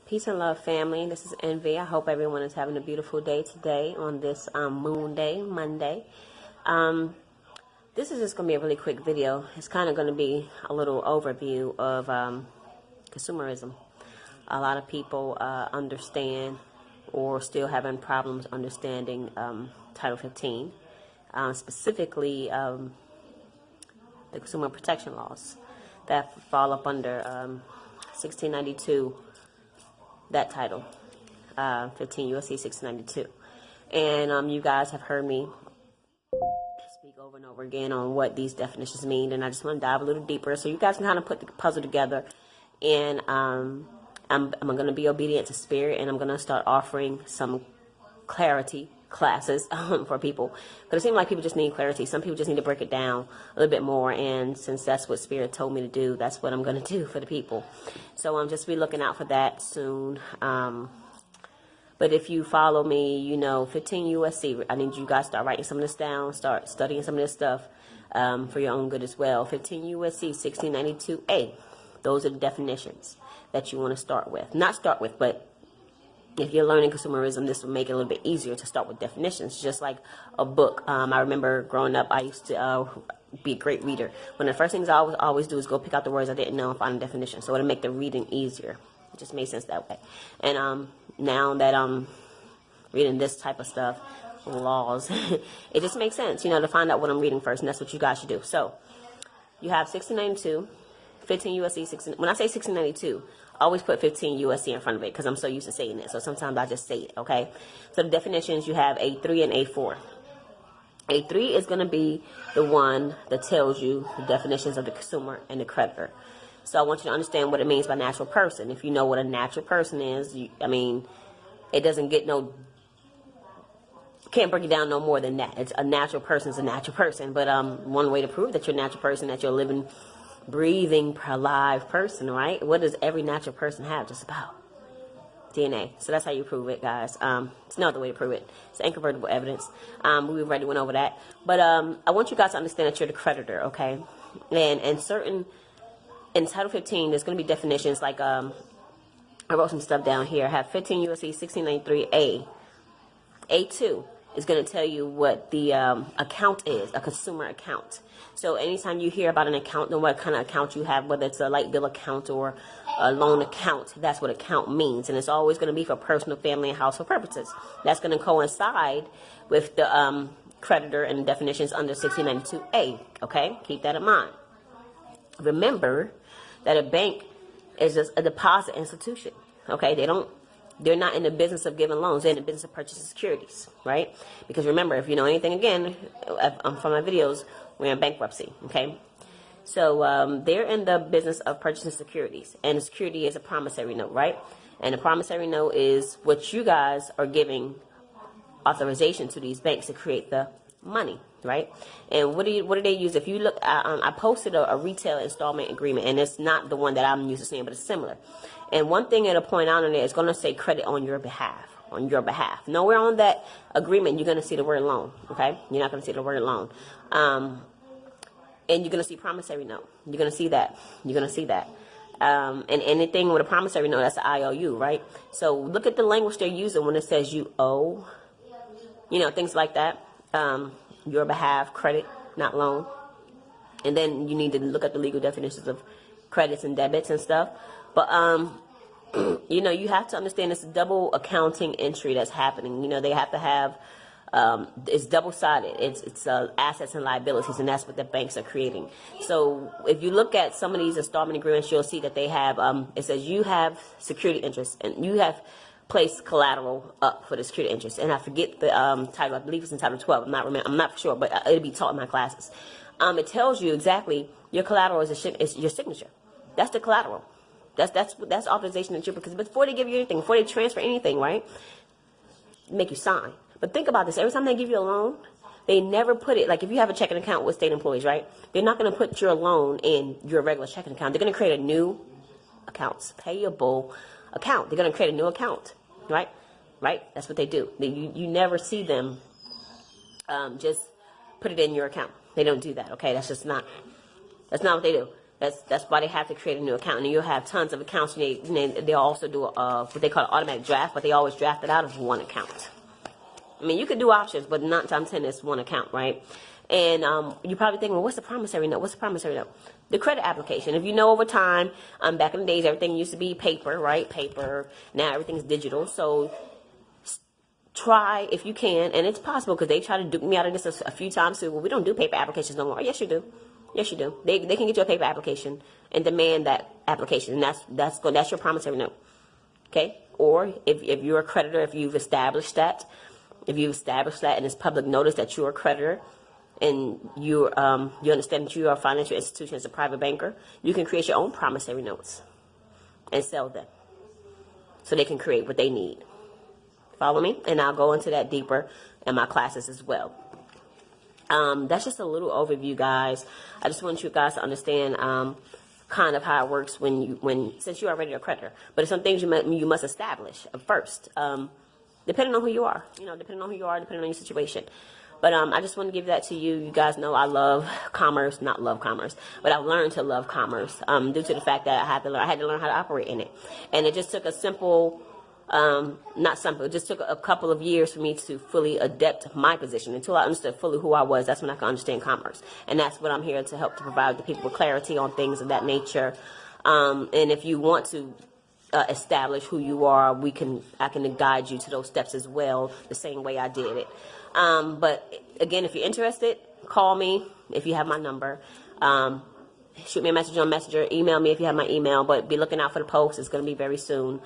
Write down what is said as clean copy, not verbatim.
Peace and love, family. This is Envi. I hope everyone is having a beautiful day today on this moon day, Monday. This is just going to be a really quick video. It's kind of going to be a little overview of consumerism. A lot of people understand or still having problems understanding Title 15, specifically the consumer protection laws that fall up under 1692. That title, 15 USC 1692. And you guys have heard me speak over and over again on what these definitions mean, and I just want to dive a little deeper so you guys can kind of put the puzzle together. And I'm going to be obedient to spirit, and I'm going to start offering some clarity classes for people, because it seems like people just need clarity. Some people just need to break it down a little bit more, and since that's what spirit told me to do, that's what I'm going to do for the people. So I'm just be looking out for that soon. But if you follow me, you know, 15 USC, I need you guys to start writing some of this down, start studying some of this stuff for your own good as well. 15 USC 1692A, those are the definitions that you want to start with. Not start with, but if you're learning consumerism, this will make it a little bit easier to start with definitions, just like a book. I remember growing up, I used to be a great reader. One of the first things I always do is go pick out the words I didn't know and find a definition, so it'll make the reading easier. It just made sense that way. And now that I'm reading this type of stuff, laws, it just makes sense, you know, to find out what I'm reading first, and that's what you guys should do. So you have 1692, 15 USC 16. When I say 1692, I always put 15 USC in front of it because I'm so used to saying it. So sometimes I just say it, okay? So the definitions, you have A3 and A4. A3 is going to be the one that tells you the definitions of the consumer and the creditor. So I want you to understand what it means by natural person. If you know what a natural person is, it doesn't get can't break it down no more than that. It's a natural person is a natural person. But one way to prove that you're a natural person, that you're a living, breathing, alive person, right? What does every natural person have? Just about DNA. So that's how you prove it, guys. It's no other way to prove it. It's incontrovertible evidence. We already went over that. But I want you guys to understand that you're the creditor, okay? And in Title 15, there's going to be definitions like I wrote some stuff down here. I have 15 USC 1693A. A2 is going to tell you what the account is, a consumer account. So anytime you hear about an account and what kind of account you have, whether it's a light bill account or a loan account, that's what account means. And it's always going to be for personal, family, and household purposes. That's going to coincide with the creditor and definitions under 1692A. Okay? Keep that in mind. Remember that a bank is just a deposit institution. Okay? They're not in the business of giving loans. They're in the business of purchasing securities, right? Because remember, if you know anything, again, from my videos, we're in bankruptcy, okay? So they're in the business of purchasing securities. And the security is a promissory note, right? And the promissory note is what you guys are giving authorization to these banks to create the money, right? And what do they use? If you look, I posted a retail installment agreement, and it's not the one that I'm used to seeing, but it's similar. And one thing it'll point out on there is going to say credit on your behalf. On your behalf. Nowhere on that agreement you're going to see the word loan. Okay, you're not going to see the word loan. And you're going to see promissory note. You're going to see that. You're going to see that. And anything with a promissory note, that's an IOU, right? So look at the language they're using when it says you owe. You know, things like that. Your behalf, credit, not loan. And then you need to look at the legal definitions of credits and debits and stuff. But you know, you have to understand this double accounting entry that's happening. You know, they have to have it's double-sided. It's assets and liabilities, and that's what the banks are creating. So if you look at some of these installment agreements, you'll see that they have it says you have security interests and you have placed collateral up for the security interest. And I forget the title. I believe it's in Title 12. I'm not sure, but it'll be taught in my classes. It tells you exactly your collateral is your signature. That's the collateral. That's authorization that because before they give you anything, before they transfer anything, right, make you sign. But think about this. Every time they give you a loan, they never put it, like if you have a checking account with state employees, right, they're not going to put your loan in your regular checking account. They're going to create a new accounts payable account. They're going to create a new account, right? That's what they do. You never see them just put it in your account. They don't do that, okay? That's not what they do. That's why they have to create a new account, and you'll have tons of accounts. They'll also do what they call an automatic draft, but they always draft it out of one account. I mean, you could do options, but not times 10 is one account, right? And you're probably thinking, well, what's the promissory note? What's the promissory note? The credit application. If you know, over time, back in the days, everything used to be paper, right? Paper. Now everything's digital. So try, if you can, and it's possible, because they try to dupe me out of this a few times too. Well, we don't do paper applications no more. Yes, you do. Yes, you do. They can get you a paper application and demand that application, and that's your promissory note. Okay? Or if you're a creditor, if you've established that, and it's public notice that you're a creditor, and you understand that you are a financial institution as a private banker, you can create your own promissory notes and sell them, so they can create what they need. Follow me? And I'll go into that deeper in my classes as well. That's just a little overview, guys. I just want you guys to understand kind of how it works since you're already a creditor. But it's some things you must establish first, depending on who you are. Depending on your situation. But I just want to give that to you. You guys know I love commerce, not love commerce, but I've learned to love commerce due to the fact that I had to learn how to operate in it. And it just took a simple. It just took a couple of years for me to fully adapt my position. Until I understood fully who I was, that's when I could understand commerce. And that's what I'm here to help to provide the people with clarity on things of that nature. And if you want to establish who you are, I can guide you to those steps as well, the same way I did it. But again, if you're interested, call me if you have my number. Shoot me a message on Messenger, email me if you have my email, but be looking out for the post. It's going to be very soon.